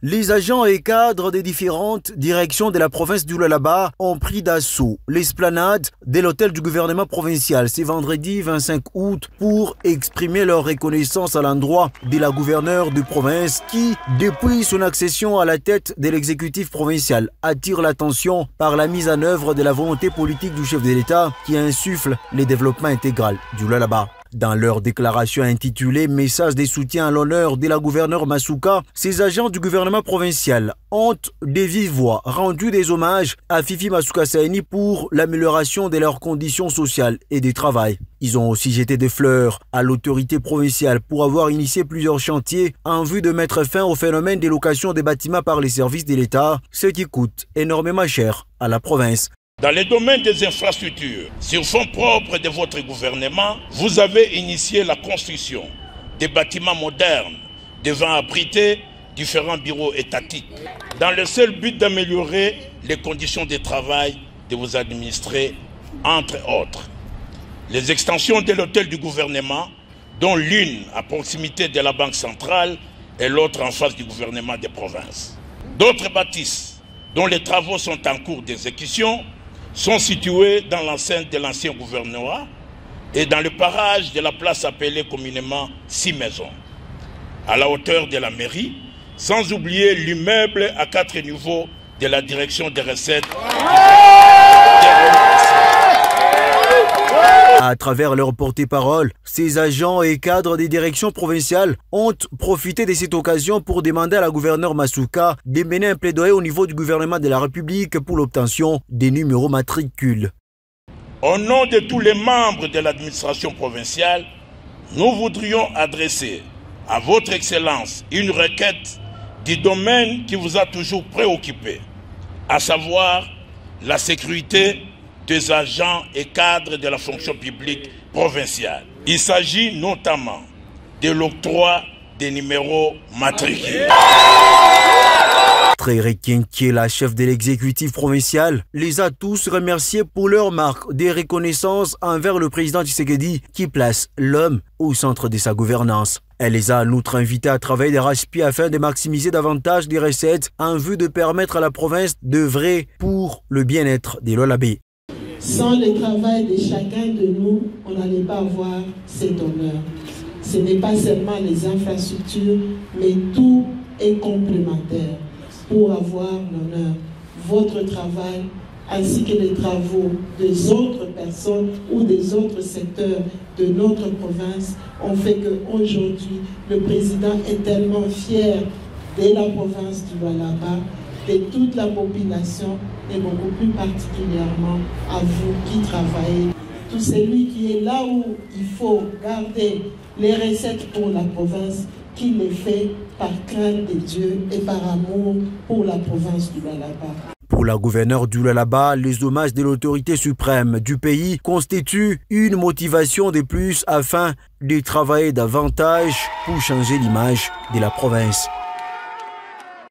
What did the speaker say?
Les agents et cadres des différentes directions de la province du Lualaba ont pris d'assaut l'esplanade de l'hôtel du gouvernement provincial ce vendredi 25 août pour exprimer leur reconnaissance à l'endroit de la gouverneure de province qui, depuis son accession à la tête de l'exécutif provincial, attire l'attention par la mise en œuvre de la volonté politique du chef de l'État qui insuffle le développement intégral du Lualaba. Dans leur déclaration intitulée « Message de soutien à l'honneur de la gouverneure Masuka », ces agents du gouvernement provincial ont de vive voix rendu des hommages à Fifi Masuka Saini pour l'amélioration de leurs conditions sociales et de travail. Ils ont aussi jeté des fleurs à l'autorité provinciale pour avoir initié plusieurs chantiers en vue de mettre fin au phénomène de location des bâtiments par les services de l'État, ce qui coûte énormément cher à la province. Dans le domaine des infrastructures, sur fonds propres de votre gouvernement, vous avez initié la construction des bâtiments modernes devant abriter différents bureaux étatiques, dans le seul but d'améliorer les conditions de travail de vos administrés, entre autres. Les extensions de l'hôtel du gouvernement, dont l'une à proximité de la Banque centrale et l'autre en face du gouvernement des provinces. D'autres bâtisses, dont les travaux sont en cours d'exécution, sont situés dans l'enceinte de l'ancien gouvernorat et dans le parage de la place appelée communément 6 maisons, à la hauteur de la mairie, sans oublier l'immeuble à 4 niveaux de la direction des recettes. À travers leur porte-parole, ces agents et cadres des directions provinciales ont profité de cette occasion pour demander à la gouverneure Masuka de mener un plaidoyer au niveau du gouvernement de la République pour l'obtention des numéros matricules. Au nom de tous les membres de l'administration provinciale, nous voudrions adresser à votre Excellence une requête du domaine qui vous a toujours préoccupé, à savoir la sécurité des agents et cadres de la fonction publique provinciale. Il s'agit notamment de l'octroi des numéros matricules. Très Kenke, la chef de l'exécutif provincial, les a tous remerciés pour leur marque de reconnaissance envers le président Tshisekedi qui place l'homme au centre de sa gouvernance. Elle les a en outre invités à travailler d'arrache-pied afin de maximiser davantage des recettes en vue de permettre à la province d'œuvrer pour le bien-être des Lualabais. Sans le travail de chacun de nous, on n'allait pas avoir cet honneur. Ce n'est pas seulement les infrastructures, mais tout est complémentaire pour avoir l'honneur. Votre travail ainsi que les travaux des autres personnes ou des autres secteurs de notre province ont fait qu'aujourd'hui, le président est tellement fier de la province du Lualaba, de toute la population et beaucoup plus particulièrement à vous qui travaillez. Tout celui qui est là où il faut garder les recettes pour la province, qui les fait par crainte de Dieu et par amour pour la province du Lualaba. Pour la gouverneure du Lualaba, les hommages de l'autorité suprême du pays constituent une motivation de plus afin de travailler davantage pour changer l'image de la province.